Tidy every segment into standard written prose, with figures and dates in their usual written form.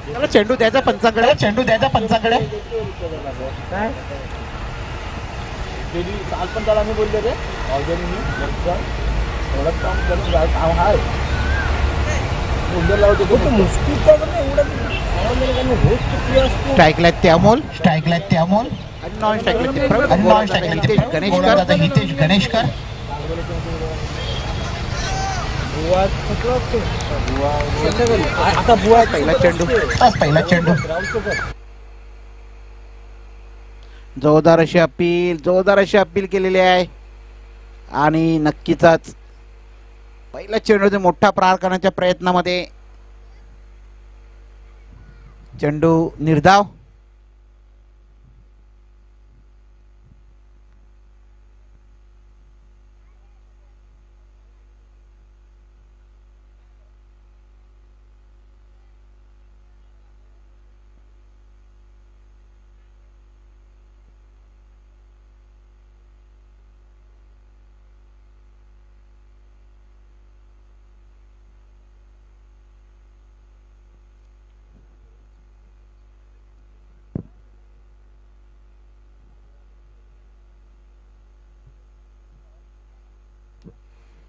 त्याला चेंडू द्यायचा पंचाकडे, चेंडू द्यायचा पंचाकडे. काल पण त्याला मी बोलले रे ऑर्गेनिक एवढं काम काम आहे स्ट्राईकला ते अमोल, स्ट्राईकला ते अमोल, नॉन स्ट्राईकला ते प्रवीण, आणि नॉन स्ट्राईकला ते हितेश गणेशकर. हितेश गणेशकर. आता बुवा पहिला चेंडू, पहिला चेंडू. जोरदार अशी अपील केलेली आहे आणि नक्कीच पहिल्या चेंडूमध्ये मोठा प्रहार करण्याच्या प्रयत्नामध्ये चेंडू निर्धाव.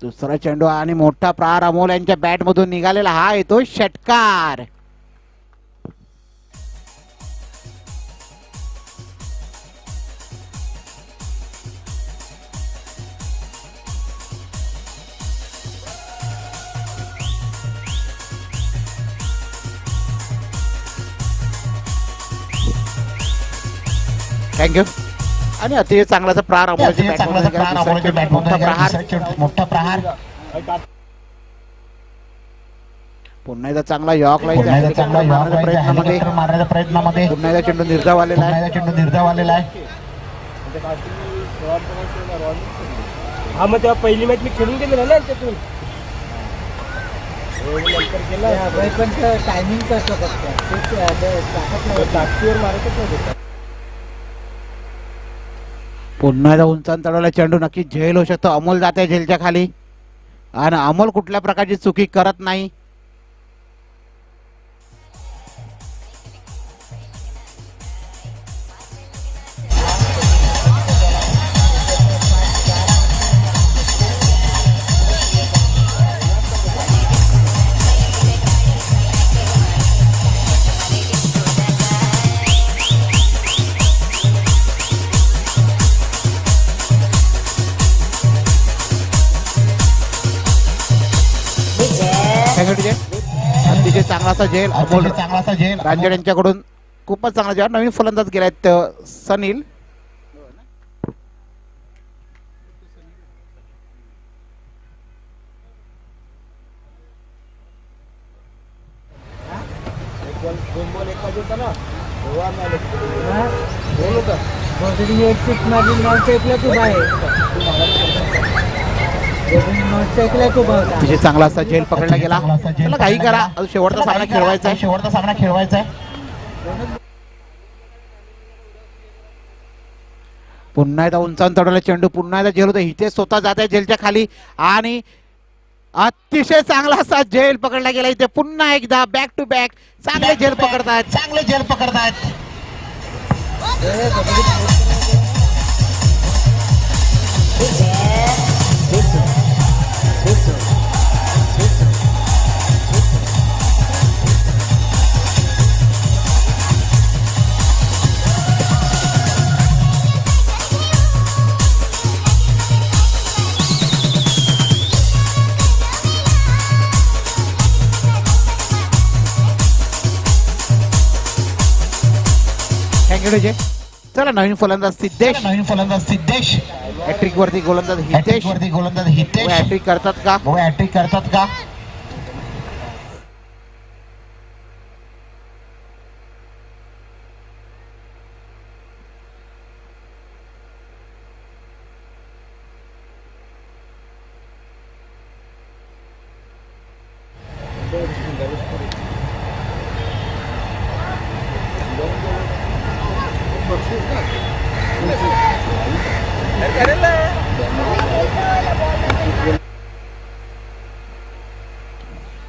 दुसरा चेंडू आणि मोठा प्रहार अमोल यांच्या बॅट मधून निघालेला, हा येतो षटकार. थँक्यू. आणि अतिशय चांगलाचा प्रहार अमोलच्या बॅट मोठा प्रहार. पुन्हा एकदा चांगला यॉर्क लाईन मारण्याच्या प्रयत्नामध्ये पुन्हा एकदा चेंडू निर्धाव आलेला आहे. हा मग तेव्हा पहिली मॅच मी खेळून गेलो ना त्यातून टायमिंग कसं मारतच नाही. पुन्हा एकदा उंचावून चढवला चेंडू, नक्की झेल होऊ शकतो. अमोल जाते झेलच्या खाली आणि अमोल कुठल्या प्रकारची चुकी करत नाही. अतिशय चांगलासा झेल अमोल, चांगलासा झेल रांजड यांच्याकडून खूपच चांगला जेव्हा नवीन फलंदाज गेलायत सनील. तिथे चांगला असा झेल पकडला गेला. चला काही करा, शेवटचा सामना खेळवायचा आहे. पुन्हा एकदा उंचावून चढवला चेंडू, पुन्हा एकदा झेल होता. इथे स्वतः जात आहे झेलच्या खाली आणि अतिशय चांगला असा झेल पकडला गेला. इथे पुन्हा एकदा बॅक टू बॅक चांगले झेल पकडतायत. चला नवीन फलंदाज सिद्धेश, हॅट्रिक वरती गोलंदाज हितेश. हॅट्रिक करतात का?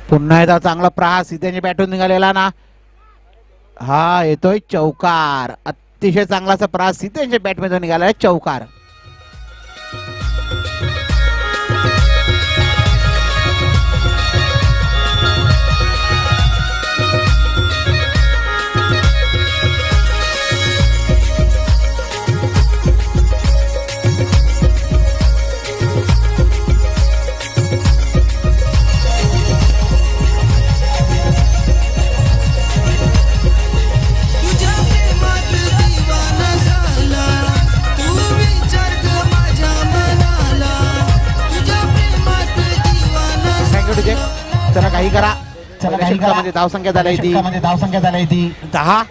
पुन्हा एकदा चांगला प्रहार सिद्धेने बॅटून निघालेला ना. हा येतोय चौकार. अतिशय चांगला असा प्रहार सिद्ध यांच्या बॅटमधून निघालाय चौकार. चला काही करा. चला काही करा. षटकामध्ये धावसंख्या झाली ती षटकामध्ये धावसंख्या झाली ती 10.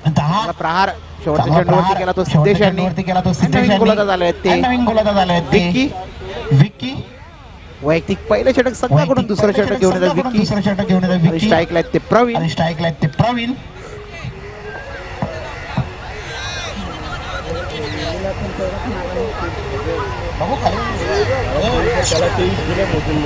10. प्रहार शेवटच्या दहा चेंडूवरती प्रहार केला तो शेवटच्या सिद्धेश यांनी. चेंडूवरती केला तो सिद्धेश नवीन यांनी. गोलंदाज आले ते नवीन गोलंदाज आले ते विक्की. विक्की. वैयक्तिक पहिलं षटक संघाकडून दुसरं षटक घेऊन येतात विक्की. दुसरं षटक घेऊन येतात विक्की. स्ट्राईकला ते प्रवीण. आणि स्ट्राईकला ते प्रवीण. बघू खाली. त्याला 23 दिले मोजून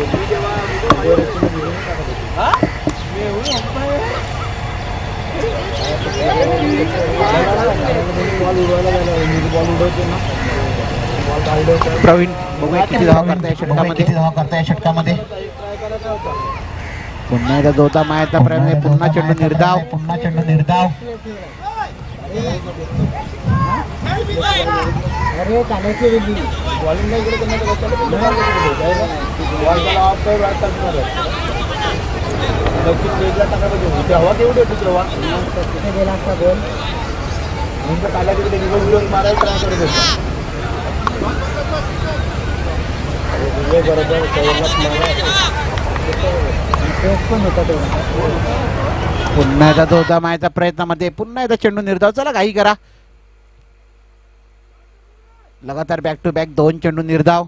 प्रवीण बघूया किती धावा करताय षटकामध्ये. किती धावा करताय षटकामध्ये. पुन्हा एकदा जोता मायाचा प्रयत्न. पुन्हा चेंडू निर्धाव. पुन्हा चेंडू निर्धाव. अरे कानाची वेगळी बॉलिंग नाही इकडे हवा केवढी होती तेव्हा तिथे गेला असता गोल नेमकं काला तिकडे निघून मारायला ट्राय करत होता. बरोबर पण होता तेव्हा. पुन्हा एकदा जोता मायाच्या प्रयत्नामध्ये पुन्हा एकदा चेंडू निर्धाव. चला काही करा. लगातार बॅक टू बॅक 2 चेंडू निर्धाव.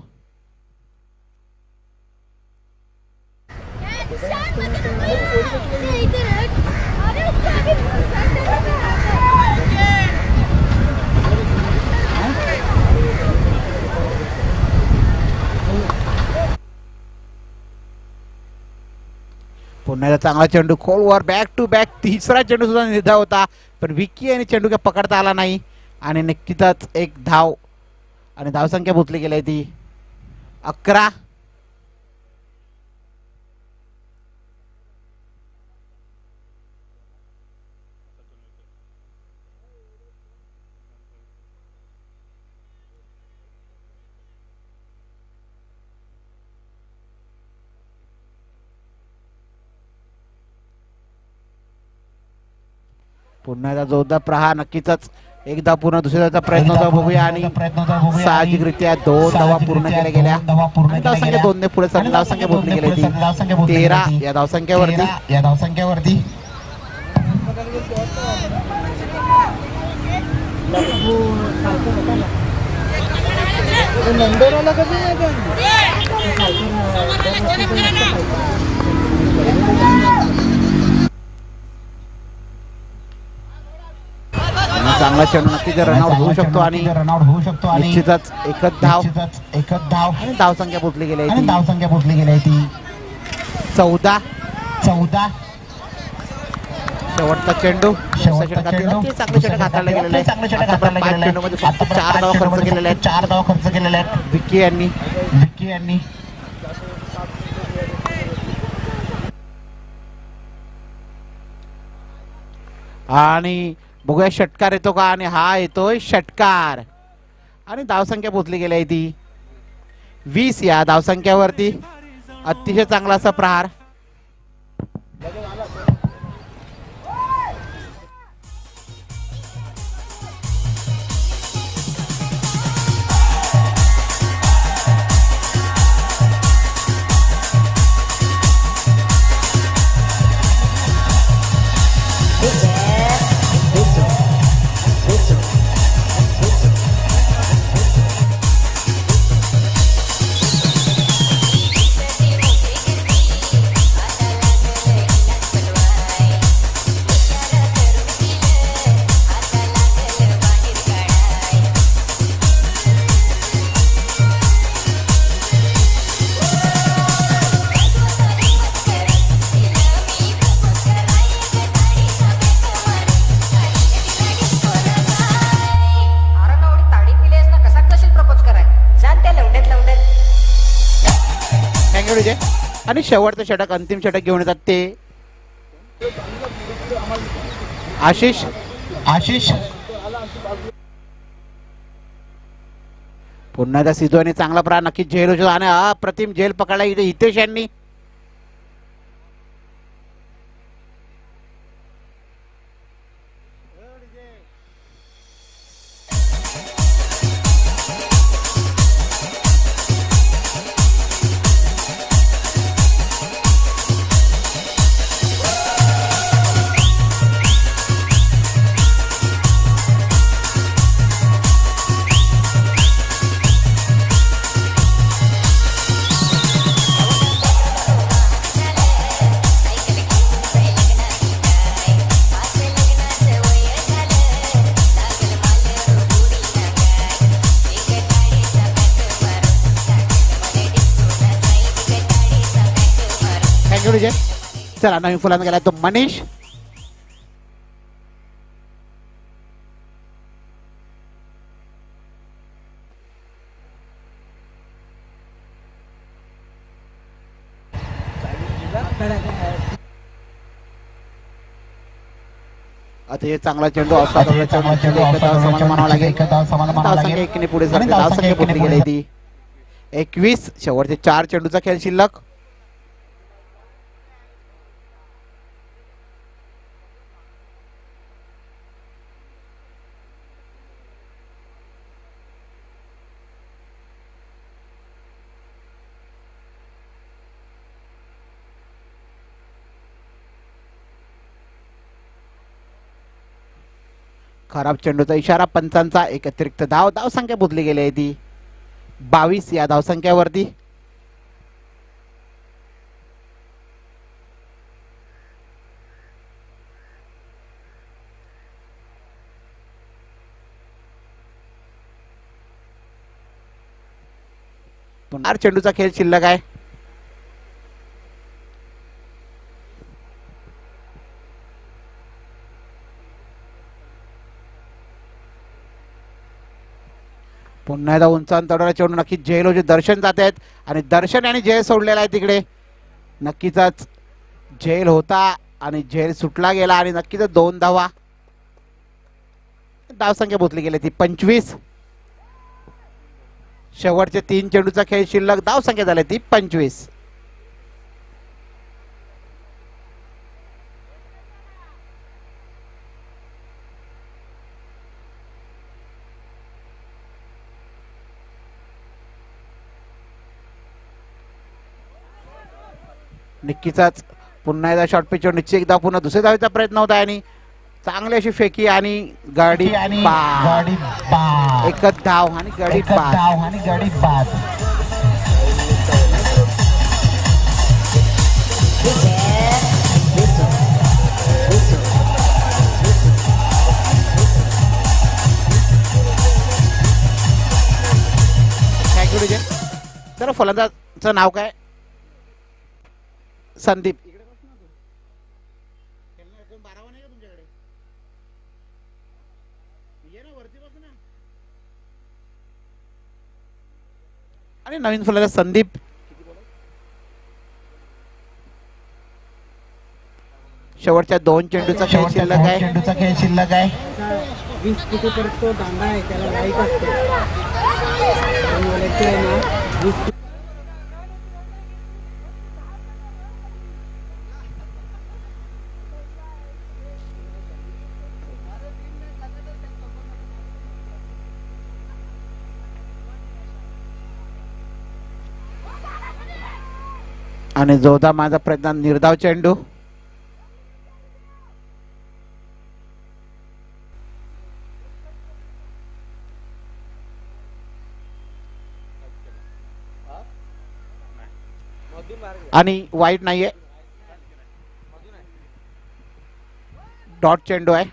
पुन्हा एकदा चांगला चेंडू खोलवर बॅक टू बॅक. तिसरा चेंडू सुद्धा निर्धाव होता पण विक्की आणि चेंडू काय पकडता आला नाही आणि नक्कीच एक धाव आणि धावसंख्या भुतली गेली ती 11. पुन्हा एकदा जोरदार प्रहार. नक्कीच एकदा पूर्ण दुसऱ्याचा प्रयत्न बघूया आणि साहजिकरित्या 2 धावा पूर्ण केल्या गेल्या. धावसंख्या 2 ने पुढे सरली. धावसंख्या भोगली गेली ती 13 या धावसंख्येवरती. या धावसंख्येवरती. चांगला चेंडू नक्कीच रनआउट होऊ शकतो आणि निश्चितच एकच धाव आणि धावसंख्या भोगली गेली ती धावसंख्या भोगली गेली ती 14. शेवटचा चेंडू. चांगले षटक हाताळले गेलेले आहे. 5 चेंडूमध्ये फक्त 4 धावा खर्च केलेले आहेत. 4 धावा खर्च केलेले आहेत विक्की यांनी. आणि बघूया षटकार येतो का आणि हा येतोय षटकार आणि धावसंख्या पोचली गेली आहे ती 20 या धावसंख्यावरती. अतिशय चांगला असा प्रहार. आणि शेवटचं षटक अंतिम षटक घेऊन येतात ते आशिष. आशिष पुन्हा एकदा सिद्धूने चांगला प्रहार नक्कीच झेल होतो आणि अप्रतिम झेल पकडला इथे हितेश यांनी. चला नवीन फुलांना गेला तो मनीष. आता हे चांगला चेंडू म्हणावा लागेल. धावसंख्या एकीने पुढे जाते. धावसंख्या पुढे गेली ती 21. शेवटचे 4 चेंडूचा खेळ शिल्लक. खराब चेंडूचा इशारा पंचांचा. एक अतिरिक्त धावसंख्या बुदली गेली आहे ती 22 या धावसंख्यावरती. पुन्हा चेंडूचा खेळ शिल्लक आहे. पुन्हा एकदा उंच अंतराला चेंडू नक्कीच झेल होते. दर्शन जात आहेत आणि दर्शन आणि झेल सोडलेला आहे तिकडे. नक्कीच झेल होता आणि झेल सुटला गेला आणि नक्कीच 2 धावा. धावसंख्या बोतली गेली ती 25. शेवटचे 3 चेंडूचा खेळ शिल्लक. धावसंख्या झाली ती 25. नक्कीच पुन्हा एकदा शॉर्ट पिच निश्चित एकदा पुन्हा दुसऱ्या धावेचा प्रयत्न होता आणि चांगली अशी फेकी आणि गाडी बाद. एकच धाव आणि गाडी बाद. थँक्यू विजय. तर फलंदाजाचं नाव काय? संदीप. आणि नवीन फलंदाज संदीप. शेवटच्या 2 चेंडूचा खेळ शिल्लक आहे. 20 फुटीपर्यंत तो दांडा आहे त्याला लाईट असते. आणि जोधा माझा प्रयत्न निर्धाव चेंडू. आणि वाईट नाहीये. डॉट चेंडू आहे.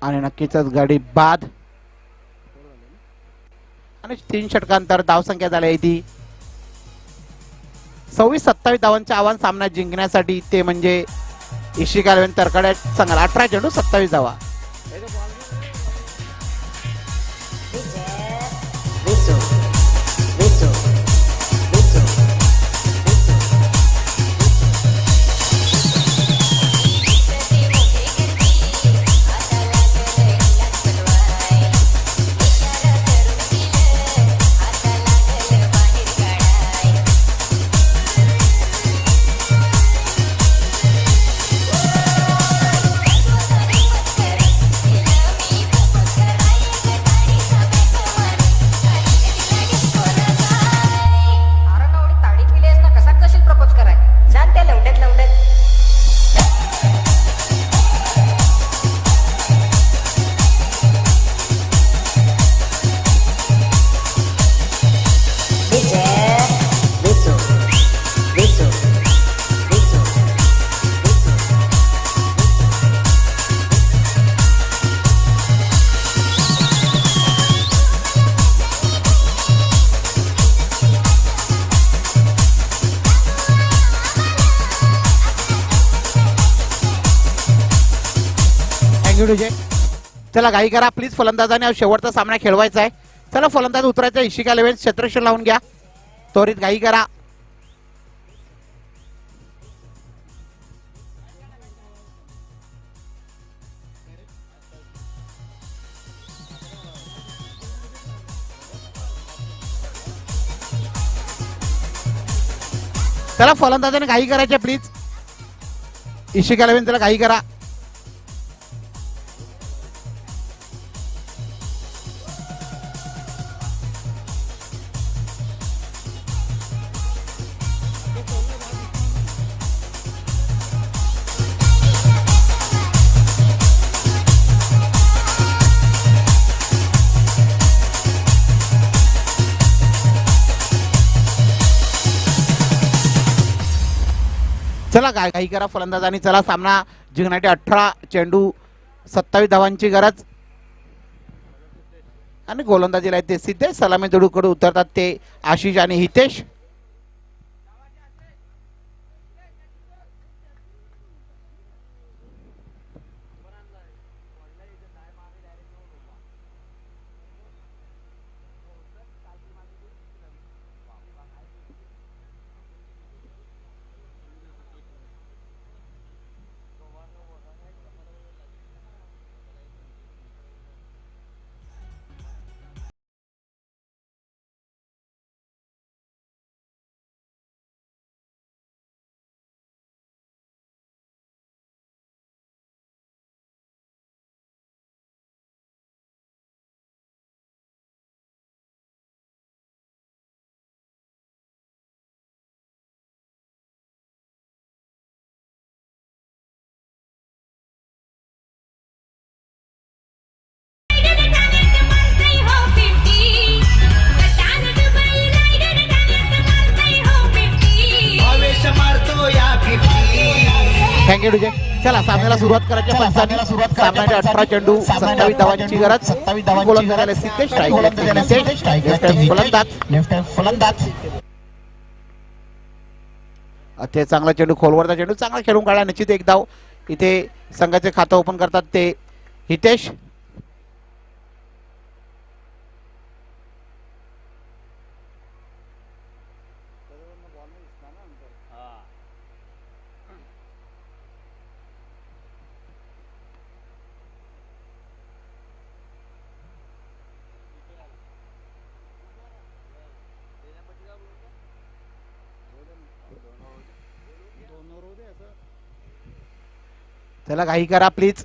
आणि नक्कीच गाडी बाद. आणि 3 षटकांतर धावसंख्या झाली आहे ती 26-27 धावांचे आव्हान सामना जिंकण्यासाठी ते म्हणजे इशिका 11 तरकडे संघाला 18 चेंडू 27 धावा. चला घाई करा प्लीज, फलंदाजाने शेवटचा सामना खेळवायचा आहे. चला फलंदाज उतरायचा. इशिका 11 क्षेत्ररक्षण लावून घ्या, त्वरित घाई करा. चला फलंदाजाने घाई करायचे प्लीज. इशिका 11 त्याला घाई करा. चला घाई करा फलंदाजांनी. चला सामना जिंकण्यासाठी 18 चेंडू 27 धावांची गरज. आणि गोलंदाजीला ते सिद्धेश, सलामी जोडूकडे उतरतात ते आशिष आणि हितेश. Thank you DJ. चला सामन्याला सुरुवात करायची. सामन्याच्या 18 चेंडू 27 धावांची गरज. 27 धावांची गोलंदाजाला सिद्धेश, फलंदाज ते चांगला चेंडू, खोलवरचा चेंडू चांगला खेळून काढला. निश्चित एक धाव. इथे संघाचे खातं ओपन करतात ते हितेश. चला घाई करा प्लीज.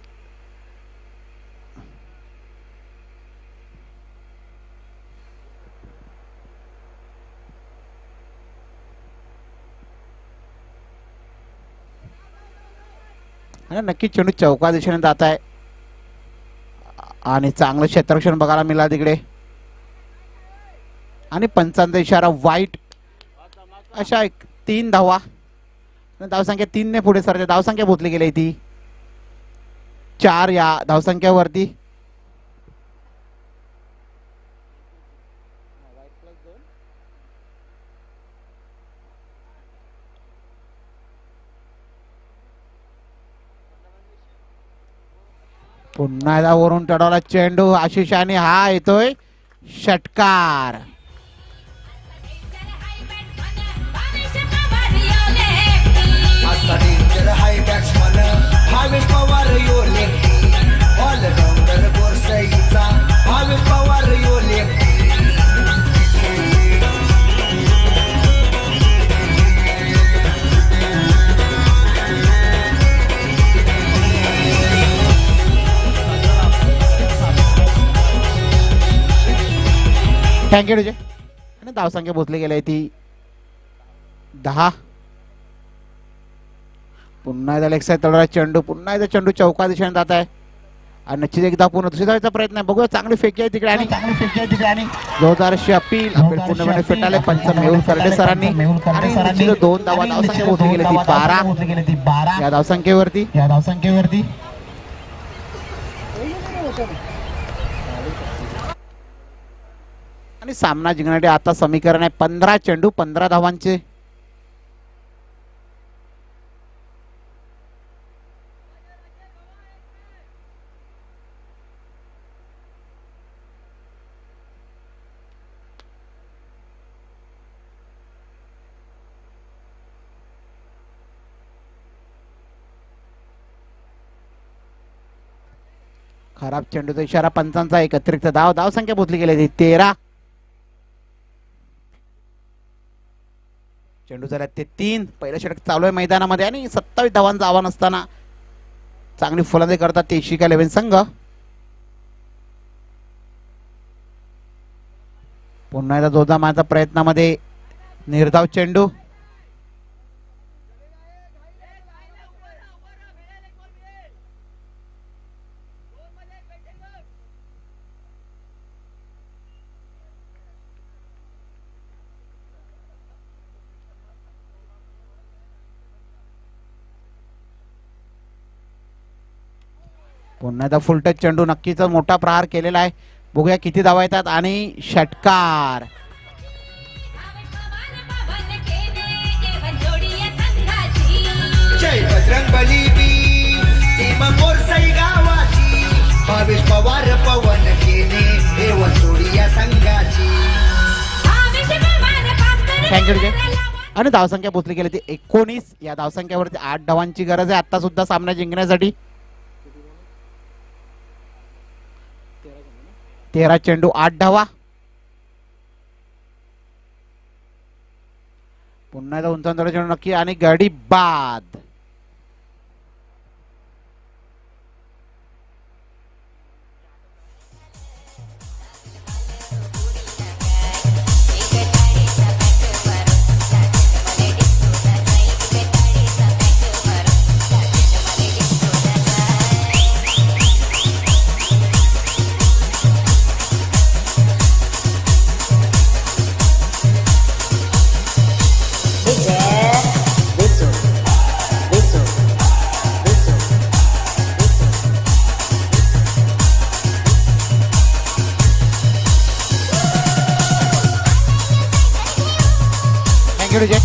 नक्की चेंडू चौका दिशेने जात आहे आणि चांगलं क्षेत्ररक्षण बघायला मिळालं तिकडे. आणि पंचांचा इशारा वाईट. अशा 3 धावा. धावसंख्या 3 ने पुढे सरते. धावसंख्या भोतली गेली ती 4 या धावसंख्येवरती. पुन्हा एकदा वरून टळवला चेंडू आशिष आणि हा येतोय षटकार. डेंजर हाय बॅट्समन भावेश पवार यो लेफ्टी ऑलराऊंडर बोरसईचा भावेश पवार यो लेफ्टी. थँक्यू विजय. आणि धावसंख्या पोचली गेली ती 10. पुन्हा एकदा लेग साईड तळला चेंडू. पुन्हा एकदा चेंडू चौका दिशेने जात आहे आणि नक्कीच एकदा पूर्ण दुसरी धावायचा प्रयत्न आहे. बघूया चांगली फेकी आहे तिकडे आणि चांगली फेकी आहे तिकडे आणि जोरदारशी अपील पूर्णपणे फेटाळले पंच मेहुल करडे सरांनी आणि निश्चित 2 धावा धावसंख्या पोहोचली गेली ती 12. या धावसंख्येवरती या धावसंख्येवरती आणि सामना जिंकण्यासाठी आता समीकरण आहे 15 चेंडू 15 धावांचे. खराब चेंडूचा इशारा पंचांचा. एक अतिरिक्त धाव धावसंख्या पोहोचली गेली 13. चेंडू झाला ते 3. पहिलं षटक चालू आहे मैदानामध्ये आणि 27 धावांचं आव्हान असताना चांगली फलंदाजी करतात ते इशिका 11 संघ. पुन्हा एकदा जोरदार मारण्याचा प्रयत्नामध्ये निर्धाव चेंडू. पुन्हा एकदा फुल टच चेंडू. नक्कीच मोठा प्रहार केलेला आहे. बघूया किती धावा येतात आणि षटकार. जय बजरंग बली टीम बोरसई गावाची भावेश पवार पवन केने एवं जोडी या संघाची. थँक्यू विजय. आणि धावसंख्या पोचली गेली ती 19. या धावसंख्येवरती 8 धावांची गरज आहे आता सुद्धा सामना जिंकण्यासाठी. 13 चेंडू 8 धावा. पुन्हा एकदा उंचावून चेंडू नक्की आणि गडी बाद. विजय.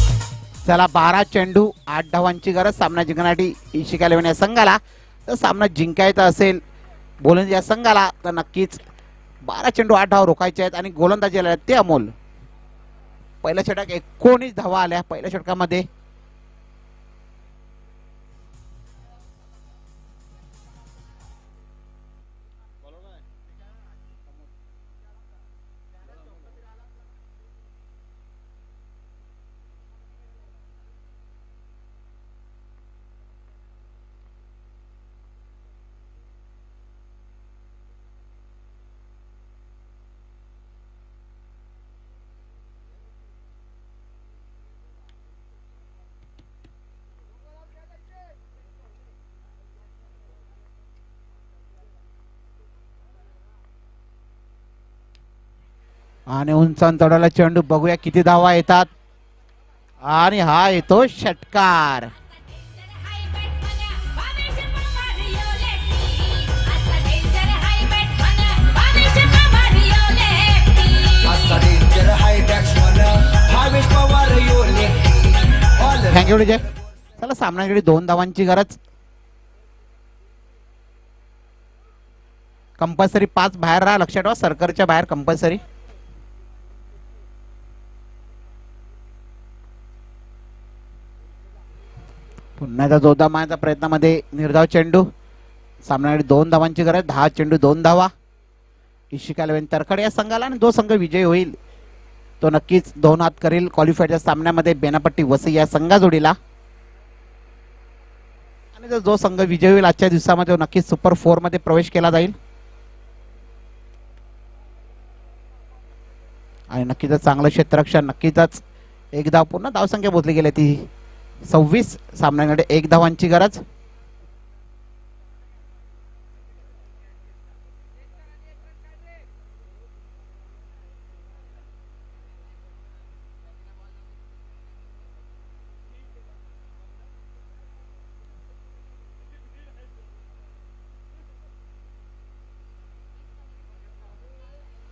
चला 12 चेंडू 8 धावांची गरज सामना जिंकण्यासाठी इशिका 11 या संघाला. तर सामना जिंकायचा असेल गोलंदाज या संघाला तर नक्कीच 12 चेंडू 8 धावा रोखायचे आहेत आणि गोलंदाजी आले ते अमोल. पहिल्या षटक 19 धावा आल्या पहिल्या षटकामध्ये. आणि उंचावून चढवला चेंडू. बघूया किती धावा येतात आणि हा येतो षटकार. थँक्यू विजय. चला सामन्याकडे 2 धावांची गरज. कंपल्सरी 5 बाहेर राहा, लक्षात ठेवा, सर्कलच्या बाहेर कंपल्सरी. पुन्हा एकदा जोरदार मारण्याच्या प्रयत्नामध्ये निर्धाव चेंडू. सामन्याकडे 2 धावांची गरज. 10 चेंडू 2 धावा. इशिका 11 तरखडे या संघाला, आणि जो संघ विजयी होईल तो नक्कीच 2 हात करेल क्वालिफायरच्या सामन्यामध्ये बेनापट्टी वसई या संघा जोडीला. आणि जो संघ विजयी होईल आजच्या दिवसामध्ये तो नक्कीच सुपर 4 मध्ये प्रवेश केला जाईल. आणि नक्कीच चांगलं क्षेत्ररक्षण. नक्कीच एक धाव. पुन्हा धावसंख्या मोजली गेली ती 26. सामन्याकडे 1 धावांची गरज.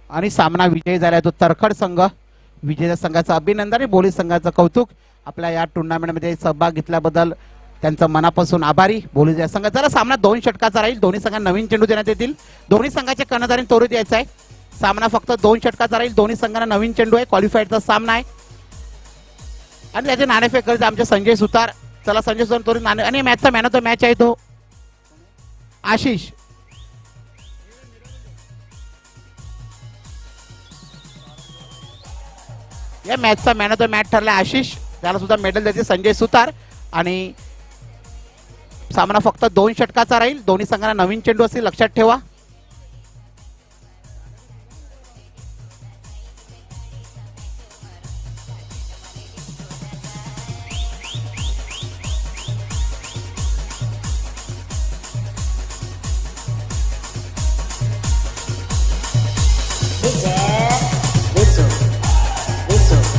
आणि सामना विजयी झाला तो तरखड संघ. विजेत्या संघाचं अभिनंदन आणि बोली संघाचं कौतुक. आपल्या या टुर्नामेंटमध्ये सहभाग घेतल्याबद्दल त्यांचं मनापासून आभारी. बोली या संघ. जरा सामना 2 षटकाचा राहील. दोन्ही संघांना नवीन चेंडू देण्यात येतील. दोन्ही संघाचे कर्णधारांनी तोरू द्यायचा आहे. सामना फक्त 2 षटकाचा राहील. दोन्ही संघांना नवीन चेंडू आहे. क्वालिफायरचा सामना आहे. आणि त्याचे नाणेफेक करते आमचे संजय सुतार. चला संजय सुतार तोरी नाणे. आणि मॅचचा मॅन ऑफ द मॅच आहे तो आशिष. या मॅचचा मॅन ऑफ द मॅच ठरला आशिष. त्याला सुद्धा मेडल द्यायचे संजय सुतार. आणि सामना फक्त 2 षटकाचा राहील. दोन्ही संघांना नवीन चेंडू असतील, लक्षात ठेवा.